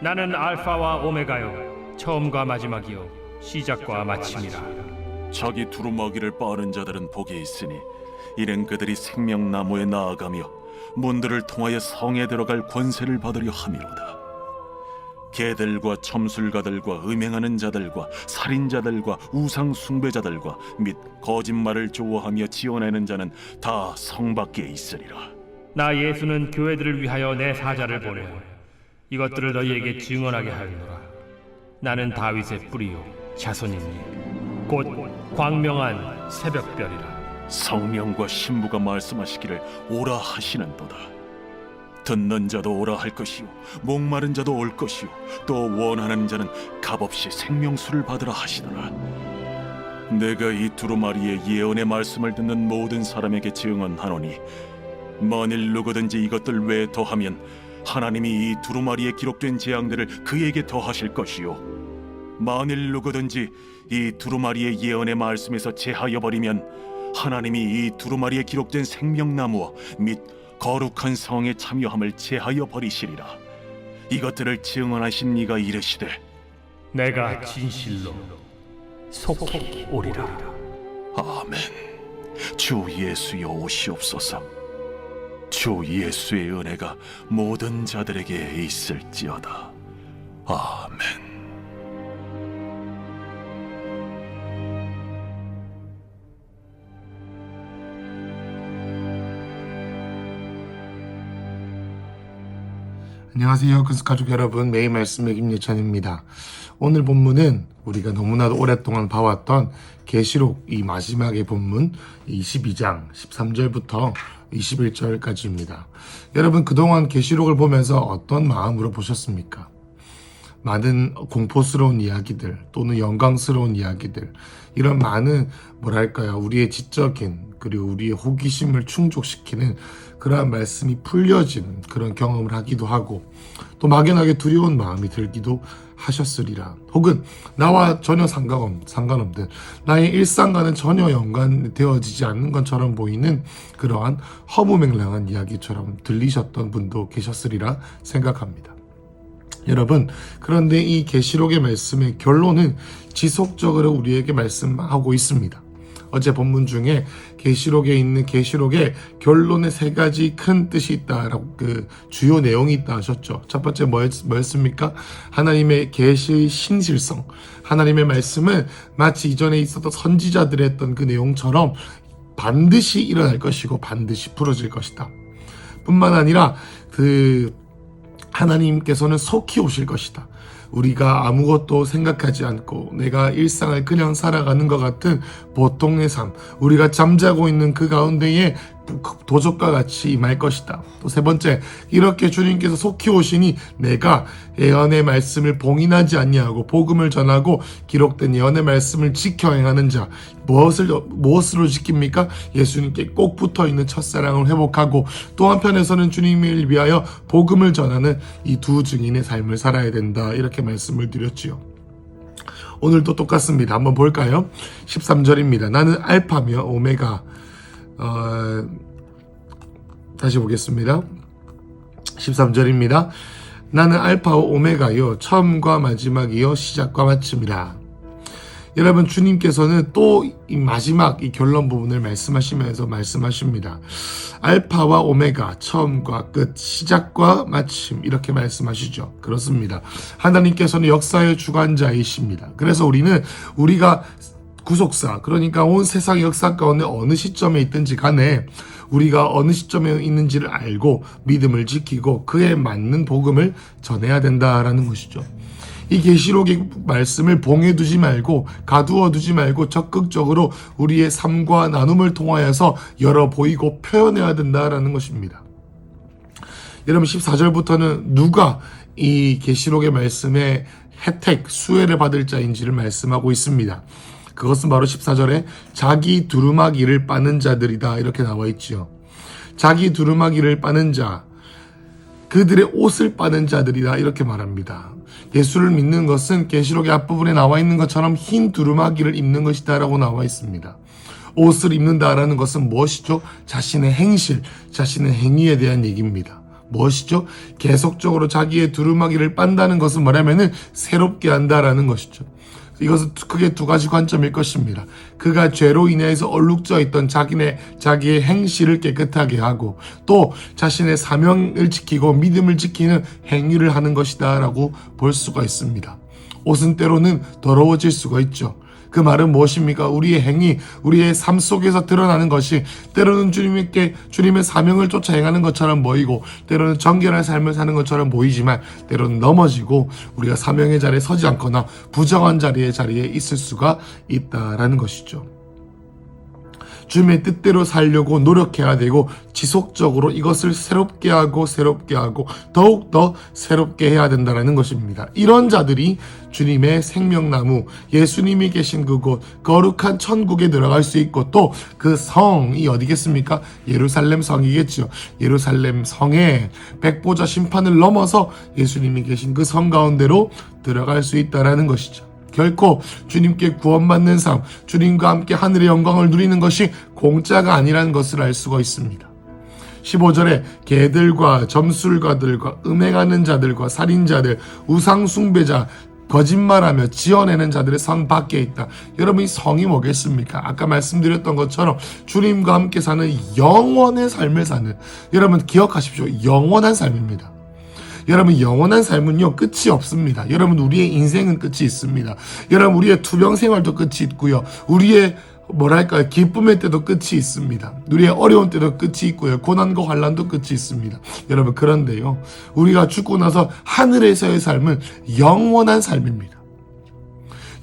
나는 알파와 오메가요, 처음과 마지막이요, 시작과 마침이라. 자기 두루마기를 빠는 자들은 복이 있으니 이는 그들이 생명나무에 나아가며 문들을 통하여 성에 들어갈 권세를 받으려 함이로다. 개들과 점술가들과 음행하는 자들과 살인자들과 우상 숭배자들과 및 거짓말을 좋아하며 지어내는 자는 다 성 밖에 있으리라. 나 예수는 교회들을 위하여 내 사자를 보내어 이것들을 너희에게 증언하게 하였노라. 나는 다윗의 뿌리요 자손이니 곧 광명한 새벽별이라. 성령과 신부가 말씀하시기를 오라 하시는도다. 듣는 자도 오라 할 것이요 목마른 자도 올 것이요 또 원하는 자는 값없이 생명수를 받으라 하시더라. 내가 이 두루마리의 예언의 말씀을 듣는 모든 사람에게 증언하노니 만일 누구든지 이것들 외에 더하면 하나님이 이 두루마리에 기록된 재앙들을 그에게 더하실 것이요 만일 누구든지 이 두루마리의 예언의 말씀에서 제하여 버리면 하나님이 이 두루마리에 기록된 생명나무와 및 거룩한 성에 참여함을 제하여 버리시리라. 이것들을 증언하신 이가 이르시되 내가 진실로 속히 오리라. 아멘. 주 예수여 오시옵소서. 주 예수의 은혜가 모든 자들에게 있을지어다. 아멘. 안녕하세요. 근수가족 여러분, 매일 말씀의 김예찬입니다. 오늘 본문은 우리가 너무나도 오랫동안 봐왔던 계시록 이 마지막의 본문 22장 13절부터 21절까지입니다. 여러분, 그동안 계시록을 보면서 어떤 마음으로 보셨습니까? 많은 공포스러운 이야기들 또는 영광스러운 이야기들, 이런 많은 우리의 지적인 그리고 우리의 호기심을 충족시키는 그러한 말씀이 풀려진 그런 경험을 하기도 하고 또 막연하게 두려운 마음이 들기도 하셨으리라. 혹은 나와 전혀 상관없는 나의 일상과는 전혀 연관되어지지 않는 것처럼 보이는 그러한 허무맹랑한 이야기처럼 들리셨던 분도 계셨으리라 생각합니다. 여러분, 그런데 이 계시록의 말씀의 결론은 지속적으로 우리에게 말씀하고 있습니다. 어제 본문 중에 계시록에 있는 계시록의 결론에 세 가지 큰 뜻이 있다라고 주요 내용이 있다 하셨죠. 첫 번째 뭐였습니까? 하나님의 계시의 신실성. 하나님의 말씀은 마치 이전에 있었던 선지자들이 했던 그 내용처럼 반드시 일어날 것이고 반드시 풀어질 것이다. 뿐만 아니라 하나님께서는 속히 오실 것이다. 우리가 아무것도 생각하지 않고 내가 일상을 그냥 살아가는 것 같은 보통의 삶, 우리가 잠자고 있는 그 가운데에 도적과 같이 임할 것이다. 또 세 번째, 이렇게 주님께서 속히 오시니 내가 예언의 말씀을 봉인하지 아니하고 복음을 전하고 기록된 예언의 말씀을 지켜 행하는 자, 무엇으로 지킵니까? 예수님께 꼭 붙어있는 첫사랑을 회복하고 또 한편에서는 주님을 위하여 복음을 전하는 이 두 증인의 삶을 살아야 된다. 이렇게 말씀을 드렸지요. 오늘도 똑같습니다. 한번 볼까요? 13절입니다. 나는 알파며 오메가. 다시 보겠습니다. 13절입니다. 나는 알파와 오메가요, 처음과 마지막이요, 시작과 마침이라. 여러분, 주님께서는 또 이 마지막 이 결론 부분을 말씀하시면서 말씀하십니다. 알파와 오메가, 처음과 끝, 시작과 마침, 이렇게 말씀하시죠. 그렇습니다. 하나님께서는 역사의 주관자이십니다. 그래서 우리가 구속사, 그러니까 온 세상의 역사 가운데 어느 시점에 있든지 간에 우리가 어느 시점에 있는지를 알고 믿음을 지키고 그에 맞는 복음을 전해야 된다라는 것이죠. 이 계시록의 말씀을 봉해두지 말고 가두어두지 말고 적극적으로 우리의 삶과 나눔을 통하여서 열어 보이고 표현해야 된다라는 것입니다. 여러분, 14절부터는 누가 이 계시록의 말씀의 혜택, 수혜를 받을 자인지를 말씀하고 있습니다. 그것은 바로 14절에 자기 두루마기를 빠는 자들이다, 이렇게 나와 있지요. 자기 두루마기를 빠는 자, 그들의 옷을 빠는 자들이다, 이렇게 말합니다. 예수를 믿는 것은 계시록의 앞부분에 나와 있는 것처럼 흰 두루마기를 입는 것이다 라고 나와 있습니다. 옷을 입는다라는 것은 무엇이죠? 자신의 행실, 자신의 행위에 대한 얘기입니다. 무엇이죠? 계속적으로 자기의 두루마기를 빤다는 것은 뭐냐면은 새롭게 한다라는 것이죠. 이것은 크게 두 가지 관점일 것입니다. 그가 죄로 인해서 얼룩져 있던 자기의 행실을 깨끗하게 하고 또 자신의 사명을 지키고 믿음을 지키는 행위를 하는 것이다 라고 볼 수가 있습니다. 옷은 때로는 더러워질 수가 있죠. 그 말은 무엇입니까? 우리의 행위, 우리의 삶 속에서 드러나는 것이 때로는 주님의 사명을 쫓아 행하는 것처럼 보이고 때로는 정결한 삶을 사는 것처럼 보이지만 때로는 넘어지고 우리가 사명의 자리에 서지 않거나 부정한 자리에 있을 수가 있다라는 것이죠. 주님의 뜻대로 살려고 노력해야 되고 지속적으로 이것을 새롭게 하고 더욱더 새롭게 해야 된다는 것입니다. 이런 자들이 주님의 생명나무, 예수님이 계신 그곳 거룩한 천국에 들어갈 수 있고 또 그 성이 어디겠습니까? 예루살렘 성이겠죠. 예루살렘 성에 백보자 심판을 넘어서 예수님이 계신 그 성 가운데로 들어갈 수 있다는 것이죠. 결코 주님께 구원받는 삶, 주님과 함께 하늘의 영광을 누리는 것이 공짜가 아니라는 것을 알 수가 있습니다. 15절에 개들과 점술가들과 음행하는 자들과 살인자들, 우상숭배자, 거짓말하며 지어내는 자들의 성 밖에 있다. 여러분, 이 성이 뭐겠습니까? 아까 말씀드렸던 것처럼 주님과 함께 사는 영원의 삶을 사는, 여러분 기억하십시오. 영원한 삶입니다. 여러분, 영원한 삶은요 끝이 없습니다. 여러분, 우리의 인생은 끝이 있습니다. 여러분, 우리의 투병 생활도 끝이 있고요, 우리의 기쁨의 때도 끝이 있습니다. 우리의 어려운 때도 끝이 있고요, 고난과 환난도 끝이 있습니다. 여러분, 그런데요, 우리가 죽고 나서 하늘에서의 삶은 영원한 삶입니다.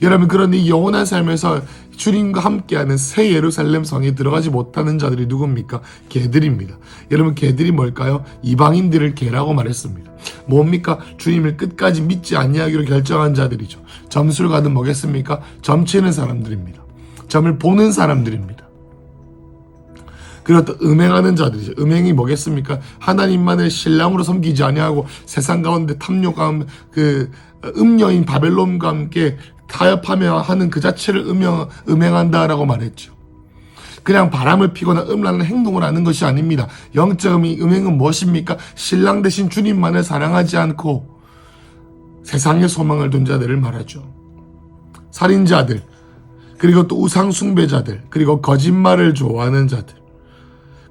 여러분, 그런데 이 영원한 삶에서 주님과 함께하는 새 예루살렘 성에 들어가지 못하는 자들이 누굽니까? 개들입니다. 여러분, 개들이 뭘까요? 이방인들을 개라고 말했습니다. 뭡니까? 주님을 끝까지 믿지 아니하기로 결정한 자들이죠. 점술가는 뭐겠습니까? 점치는 사람들입니다. 점을 보는 사람들입니다. 그리고 또 음행하는 자들이죠. 음행이 뭐겠습니까? 하나님만을 신랑으로 섬기지 아니하고 세상 가운데 탐욕과 음녀인 바벨론과 함께 타협하며 하는 그 자체를 음행한다라고 말했죠. 그냥 바람을 피거나 음란한 행동을 하는 것이 아닙니다. 영적 음행은 무엇입니까? 신랑 대신 주님만을 사랑하지 않고 세상의 소망을 둔 자들을 말하죠. 살인자들, 그리고 또 우상숭배자들, 그리고 거짓말을 좋아하는 자들,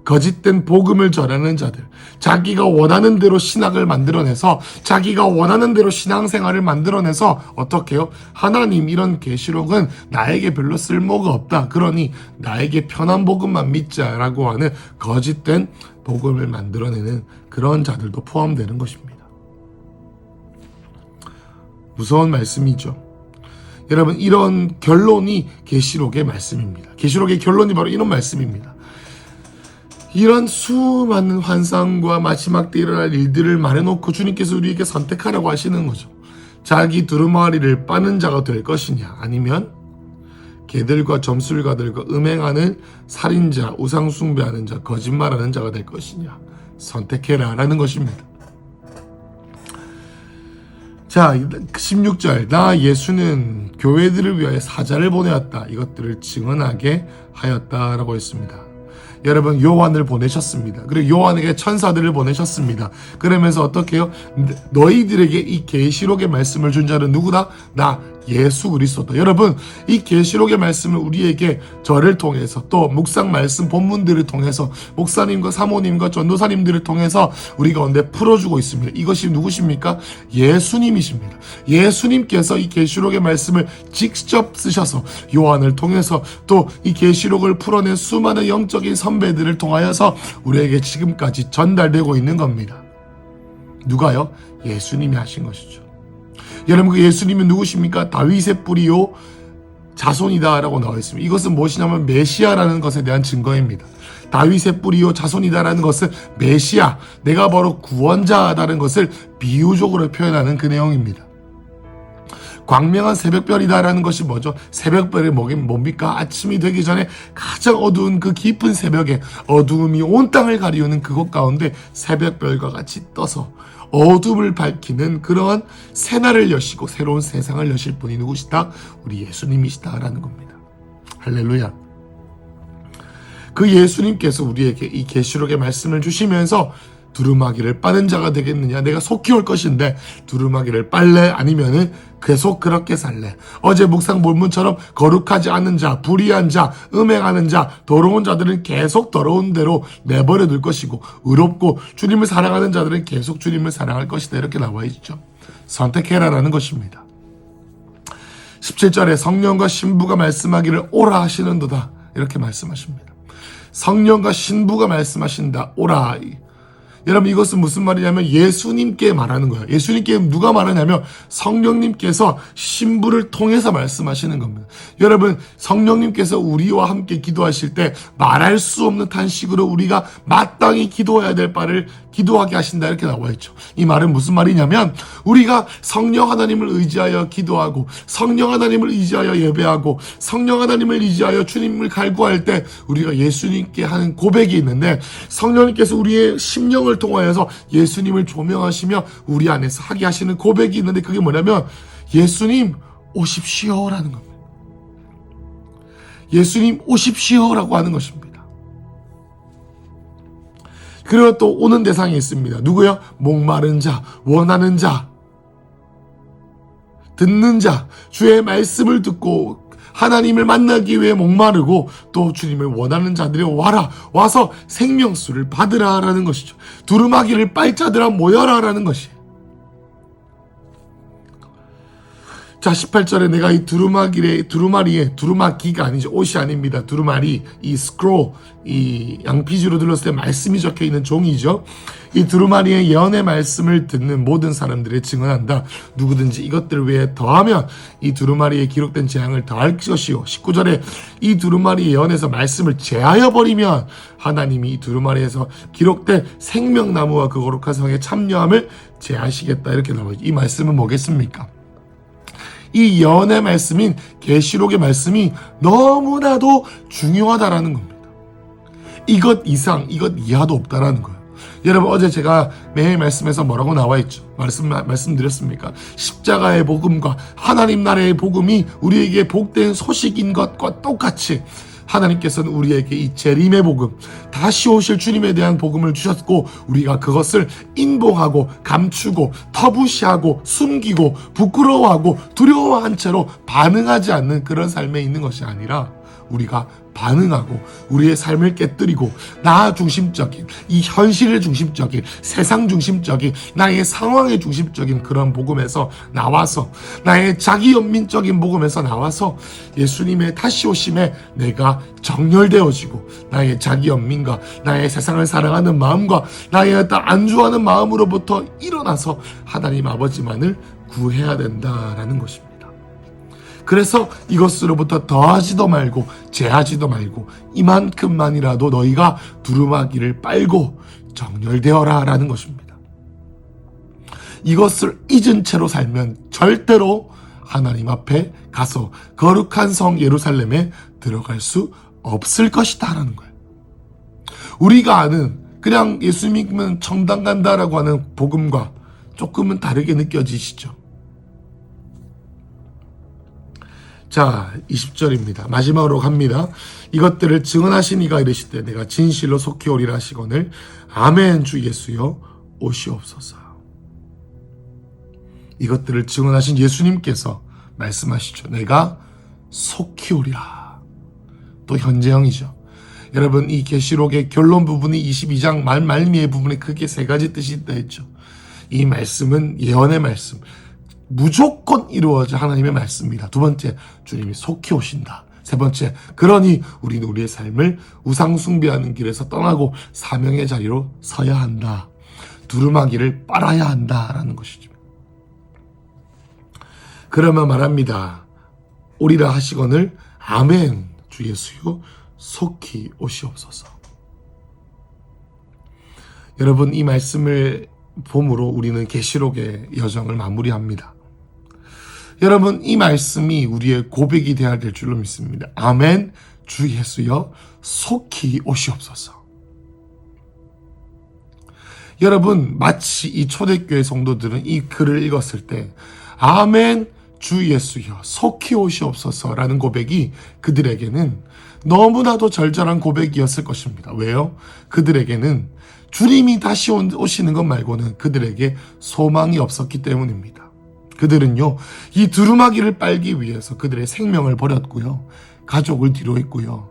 거짓된 복음을 전하는 자들, 자기가 원하는 대로 신학을 만들어내서 자기가 원하는 대로 신앙생활을 만들어내서 어떻게 해요? 하나님, 이런 계시록은 나에게 별로 쓸모가 없다, 그러니 나에게 편한 복음만 믿자라고 하는 거짓된 복음을 만들어내는 그런 자들도 포함되는 것입니다. 무서운 말씀이죠. 여러분, 이런 결론이 계시록의 말씀입니다. 계시록의 결론이 바로 이런 말씀입니다. 이런 수많은 환상과 마지막 때 일어날 일들을 말해놓고 주님께서 우리에게 선택하라고 하시는 거죠. 자기 두루마리를 빠는 자가 될 것이냐, 아니면 개들과 점술가들과 음행하는 살인자, 우상숭배하는 자, 거짓말하는 자가 될 것이냐, 선택해라 라는 것입니다. 자, 16절, 나 예수는 교회들을 위하여 사자를 보내었다, 이것들을 증언하게 하였다라고 했습니다. 여러분, 요한을 보내셨습니다. 그리고 요한에게 천사들을 보내셨습니다. 그러면서 어떻게 해요? 너희들에게 이 계시록의 말씀을 준 자는 누구다? 나 예수 그리스도다. 여러분, 이 계시록의 말씀을 우리에게 저를 통해서 또 묵상 말씀 본문들을 통해서 목사님과 사모님과 전도사님들을 통해서 우리 가운데 풀어주고 있습니다. 이것이 누구십니까? 예수님이십니다. 예수님께서 이 계시록의 말씀을 직접 쓰셔서 요한을 통해서 또 이 계시록을 풀어낸 수많은 영적인 선배들을 통하여서 우리에게 지금까지 전달되고 있는 겁니다. 누가요? 예수님이 하신 것이죠. 여러분, 그 예수님은 누구십니까? 다윗의 뿌리요 자손이다 라고 나와 있습니다. 이것은 무엇이냐면 메시아라는 것에 대한 증거입니다. 다윗의 뿌리요 자손이다라는 것은 메시아, 내가 바로 구원자다라는 것을 비유적으로 표현하는 그 내용입니다. 광명한 새벽별이다라는 것이 뭐죠? 새벽별이 뭡니까? 아침이 되기 전에 가장 어두운 그 깊은 새벽에 어두움이 온 땅을 가리우는 그곳 가운데 새벽별과 같이 떠서 어둠을 밝히는 그러한 새날을 여시고 새로운 세상을 여실 분이 누구시다? 우리 예수님이시다라는 겁니다. 할렐루야. 그 예수님께서 우리에게 이 계시록의 말씀을 주시면서 두루마기를 빠는 자가 되겠느냐? 내가 속히 올 것인데 두루마기를 빨래? 아니면은 계속 그렇게 살래? 어제 묵상 본문처럼 거룩하지 않은 자, 불의한 자, 음행하는 자, 더러운 자들은 계속 더러운 대로 내버려 둘 것이고, 의롭고 주님을 사랑하는 자들은 계속 주님을 사랑할 것이다. 이렇게 나와 있죠. 선택해라라는 것입니다. 17절에 성령과 신부가 말씀하기를 오라 하시는도다. 이렇게 말씀하십니다. 성령과 신부가 말씀하신다. 오라. 여러분, 이것은 무슨 말이냐면 예수님께 말하는 거예요. 예수님께 누가 말하냐면 성령님께서 신부를 통해서 말씀하시는 겁니다. 여러분, 성령님께서 우리와 함께 기도하실 때 말할 수 없는 탄식으로 우리가 마땅히 기도해야 될 바를 기도하게 하신다. 이렇게 나와 있죠. 이 말은 무슨 말이냐면 우리가 성령 하나님을 의지하여 기도하고, 성령 하나님을 의지하여 예배하고, 성령 하나님을 의지하여 주님을 갈구할 때 우리가 예수님께 하는 고백이 있는데, 성령님께서 우리의 심령을 통하여서 예수님을 조명하시며 우리 안에서 하게 하시는 고백이 있는데, 그게 뭐냐면 예수님 오십시오라는 겁니다. 예수님 오십시오라고 하는 것입니다. 그리고 또 오는 대상이 있습니다. 누구요? 목마른 자, 원하는 자, 듣는 자, 주의 말씀을 듣고 하나님을 만나기 위해 목마르고 또 주님을 원하는 자들이 와라, 와서 생명수를 받으라라는 것이죠. 두루마기를 빨 자들아 모여라라는 것이에요. 자, 18절에 내가 이 두루마기가 아니죠. 옷이 아닙니다. 두루마리, 이 스크롤, 이 양피지로 둘렀을 때 말씀이 적혀 있는 종이죠. 이 두루마리의 예언의 말씀을 듣는 모든 사람들이 증언한다. 누구든지 이것들을 위해 더하면 이 두루마리에 기록된 재앙을 더할 것이요. 19절에 이 두루마리 예언에서 말씀을 제하여 버리면 하나님이 이 두루마리에서 기록된 생명나무와 그 거룩한 성에 참여함을 제하시겠다. 이렇게 나와요. 이 말씀은 뭐겠습니까? 이 예언의 말씀인 계시록의 말씀이 너무나도 중요하다라는 겁니다. 이것 이상, 이것 이하도 없다라는 거예요. 여러분, 어제 제가 매일 말씀에서 뭐라고 나와 있죠? 말씀드렸습니까? 십자가의 복음과 하나님 나라의 복음이 우리에게 복된 소식인 것과 똑같이 하나님께서는 우리에게 이 재림의 복음, 다시 오실 주님에 대한 복음을 주셨고, 우리가 그것을 인봉하고 감추고 터부시하고 숨기고 부끄러워하고 두려워한 채로 반응하지 않는 그런 삶에 있는 것이 아니라, 우리가 반응하고 우리의 삶을 깨뜨리고 나 중심적인, 이 현실의 중심적인, 세상 중심적인, 나의 상황의 중심적인 그런 복음에서 나와서, 나의 자기 연민적인 복음에서 나와서 예수님의 다시 오심에 내가 정렬되어지고 나의 자기 연민과 나의 세상을 사랑하는 마음과 나의 어떤 안주하는 마음으로부터 일어나서 하나님 아버지만을 구해야 된다라는 것입니다. 그래서 이것으로부터 더하지도 말고 제하지도 말고 이만큼만이라도 너희가 두루마기를 빨고 정렬되어라 라는 것입니다. 이것을 잊은 채로 살면 절대로 하나님 앞에 가서 거룩한 성 예루살렘에 들어갈 수 없을 것이다 라는 거예요. 우리가 아는 그냥 예수 믿으면 청당 간다라고 하는 복음과 조금은 다르게 느껴지시죠? 자, 20절입니다. 마지막으로 갑니다. 이것들을 증언하신 이가 이르시되 내가 진실로 속히 오리라 하시거늘 아멘. 주 예수여 오시옵소서. 이것들을 증언하신 예수님께서 말씀하시죠. 내가 속히 오리라. 또 현재형이죠. 여러분, 이 계시록의 결론 부분이 22장 말미의 부분에 크게 세 가지 뜻이 있다 했죠. 이 말씀은 예언의 말씀, 무조건 이루어질 하나님의 말씀입니다. 두 번째, 주님이 속히 오신다. 세 번째, 그러니 우리는 우리의 삶을 우상 숭배하는 길에서 떠나고 사명의 자리로 서야 한다. 두루마기를 빨아야 한다라는 것이죠. 그러면 말합니다. 오리라 하시거늘 아멘. 주 예수여 속히 오시옵소서. 여러분, 이 말씀을 봄으로 우리는 계시록의 여정을 마무리합니다. 여러분, 이 말씀이 우리의 고백이 되어야 될 줄로 믿습니다. 아멘. 주 예수여 속히 오시옵소서. 여러분, 마치 이 초대교회 성도들은 이 글을 읽었을 때 아멘. 주 예수여 속히 오시옵소서라는 고백이 그들에게는 너무나도 절절한 고백이었을 것입니다. 왜요? 그들에게는 주님이 다시 오시는 것 말고는 그들에게 소망이 없었기 때문입니다. 그들은요, 이 두루마기를 빨기 위해서 그들의 생명을 버렸고요, 가족을 뒤로했고요,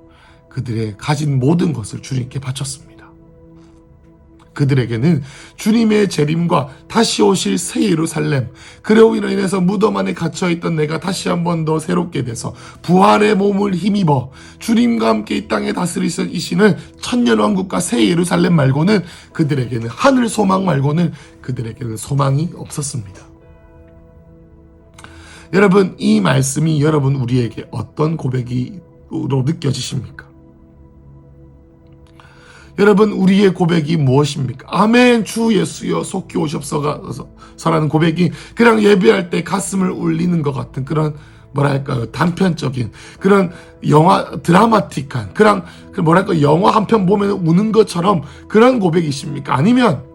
그들의 가진 모든 것을 주님께 바쳤습니다. 그들에게는 주님의 재림과 다시 오실 새 예루살렘, 그로 인해서 무덤 안에 갇혀있던 내가 다시 한 번 더 새롭게 돼서 부활의 몸을 힘입어 주님과 함께 이 땅에 다스리시는 천년왕국과 새 예루살렘 말고는, 그들에게는 하늘 소망 말고는 그들에게는 소망이 없었습니다. 여러분, 이 말씀이 여러분 우리에게 어떤 고백으로 느껴지십니까? 여러분, 우리의 고백이 무엇입니까? 아멘 주 예수여 속히 오시옵소서라는 고백이 그냥 예배할 때 가슴을 울리는 것 같은 그런 뭐랄까요, 단편적인 그런 영화, 드라마틱한 그런 영화 한 편 보면 우는 것처럼 그런 고백이십니까? 아니면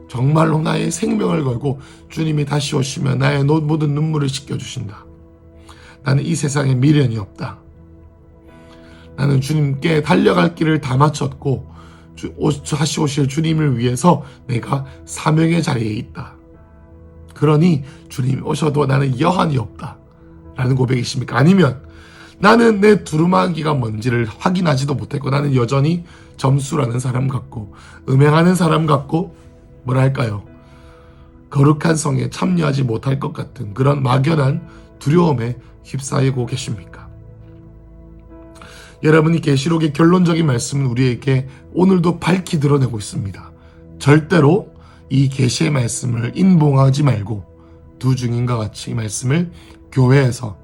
정말로 나의 생명을 걸고 주님이 다시 오시면 나의 모든 눈물을 씻겨주신다, 나는 이 세상에 미련이 없다, 나는 주님께 달려갈 길을 다 마쳤고 다시 오실 주님을 위해서 내가 사명의 자리에 있다, 그러니 주님이 오셔도 나는 여한이 없다 라는 고백이십니까? 아니면 나는 내 두루마기가 뭔지를 확인하지도 못했고 나는 여전히 점수라는 사람 같고 음행하는 사람 같고 뭐랄까요, 거룩한 성에 참여하지 못할 것 같은 그런 막연한 두려움에 휩싸이고 계십니까? 여러분이 계시록의 결론적인 말씀은 우리에게 오늘도 밝히 드러내고 있습니다. 절대로 이 계시의 말씀을 인봉하지 말고 두 증인과 같이 이 말씀을 교회에서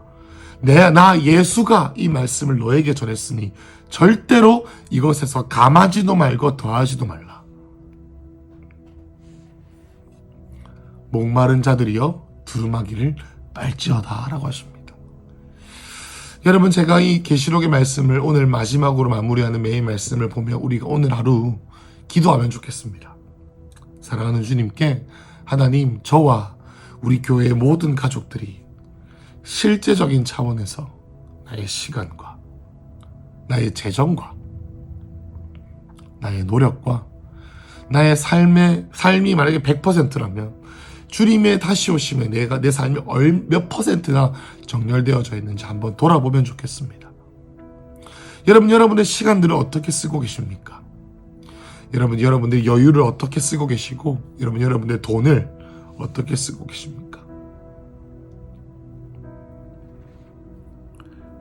나 예수가 이 말씀을 너에게 전했으니 절대로 이것에서 감하지도 말고 더하지도 말라. 목마른 자들이여 두루마기를 빨지어다 라고 하십니다. 여러분, 제가 이 계시록의 말씀을 오늘 마지막으로 마무리하는 매일 말씀을 보며 우리가 오늘 하루 기도하면 좋겠습니다. 사랑하는 주님께, 하나님, 저와 우리 교회의 모든 가족들이 실제적인 차원에서 나의 시간과 나의 재정과 나의 노력과 나의 삶이 만약에 100%라면 주님의 다시 오심에 내 삶이 몇 퍼센트나 정렬되어져 있는지 한번 돌아보면 좋겠습니다. 여러분의 시간들을 어떻게 쓰고 계십니까? 여러분의 여유를 어떻게 쓰고 계시고, 여러분의 돈을 어떻게 쓰고 계십니까?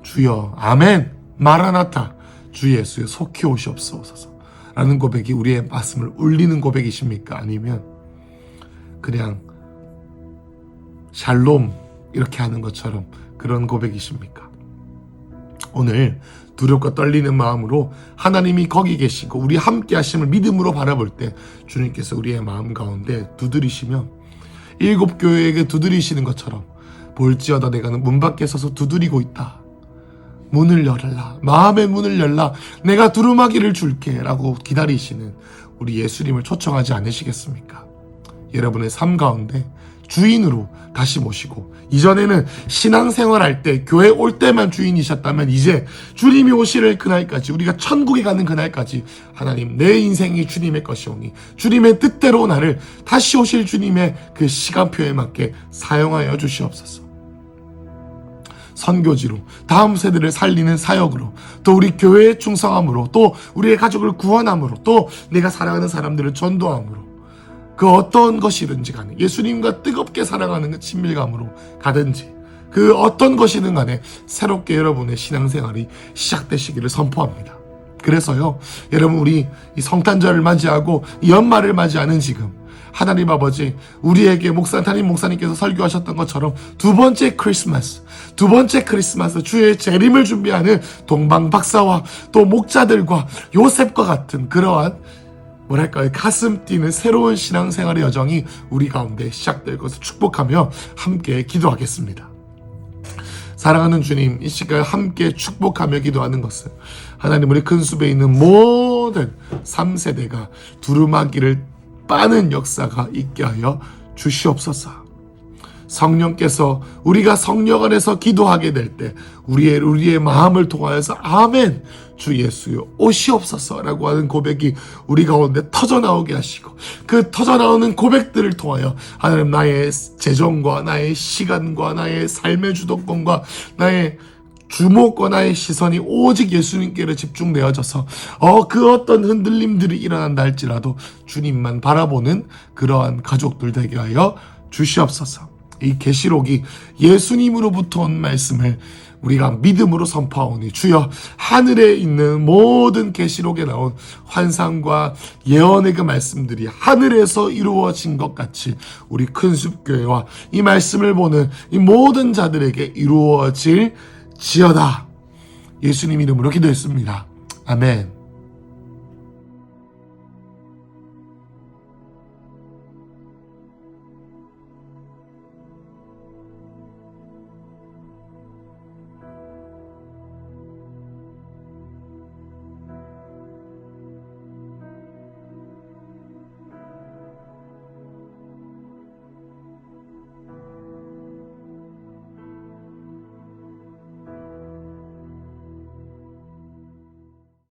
주여, 아멘, 마라나타, 주 예수여 속히 오시옵소서 라는 고백이 우리의 가슴을 울리는 고백이십니까? 아니면 그냥 샬롬 이렇게 하는 것처럼 그런 고백이십니까? 오늘 두렵고 떨리는 마음으로 하나님이 거기 계시고 우리 함께 하심을 믿음으로 바라볼 때 주님께서 우리의 마음 가운데 두드리시며 7 교회에게 두드리시는 것처럼 볼지어다 내가 문 밖에 서서 두드리고 있다, 문을 열라, 마음의 문을 열라, 내가 두루마기를 줄게 라고 기다리시는 우리 예수님을 초청하지 않으시겠습니까? 여러분의 삶 가운데 주인으로 다시 모시고, 이전에는 신앙생활할 때 교회 올 때만 주인이셨다면 이제 주님이 오실 그날까지, 우리가 천국에 가는 그날까지 하나님, 내 인생이 주님의 것이오니 주님의 뜻대로 나를 다시 오실 주님의 그 시간표에 맞게 사용하여 주시옵소서. 선교지로, 다음 세대를 살리는 사역으로, 또 우리 교회의 충성함으로, 또 우리의 가족을 구원함으로, 또 내가 사랑하는 사람들을 전도함으로, 그 어떤 것이든지 간에 예수님과 뜨겁게 사랑하는 그 친밀감으로 가든지, 그 어떤 것이든 간에 새롭게 여러분의 신앙생활이 시작되시기를 선포합니다. 그래서요, 여러분, 우리 이 성탄절을 맞이하고 이 연말을 맞이하는 지금 하나님 아버지, 우리에게 담임 목사님께서 설교하셨던 것처럼 두 번째 크리스마스 주의 재림을 준비하는 동방 박사와 또 목자들과 요셉과 같은 그러한 뭐랄까요, 가슴 뛰는 새로운 신앙생활의 여정이 우리 가운데 시작될 것을 축복하며 함께 기도하겠습니다. 사랑하는 주님, 이 시간 함께 축복하며 기도하는 것은 하나님, 우리 큰 숲에 있는 모든 3세대가 두루마기를 빠는 역사가 있게 하여 주시옵소서. 성령께서 우리가 성령 안에서 기도하게 될 때 우리의 마음을 통하여서 아멘 주 예수여 오시옵소서라고 하는 고백이 우리 가운데 터져나오게 하시고 그 터져나오는 고백들을 통하여 하나님 나의 재정과 나의 시간과 나의 삶의 주도권과 나의 주목과 나의 시선이 오직 예수님께로 집중되어져서 그 어떤 흔들림들이 일어난다 할지라도 주님만 바라보는 그러한 가족들 되게 하여 주시옵소서. 이 계시록이 예수님으로부터 온 말씀을 우리가 믿음으로 선포하오니 주여 하늘에 있는 모든 계시록에 나온 환상과 예언의 그 말씀들이 하늘에서 이루어진 것 같이 우리 큰숲교회와 이 말씀을 보는 이 모든 자들에게 이루어질 지어다. 예수님 이름으로 기도했습니다. 아멘.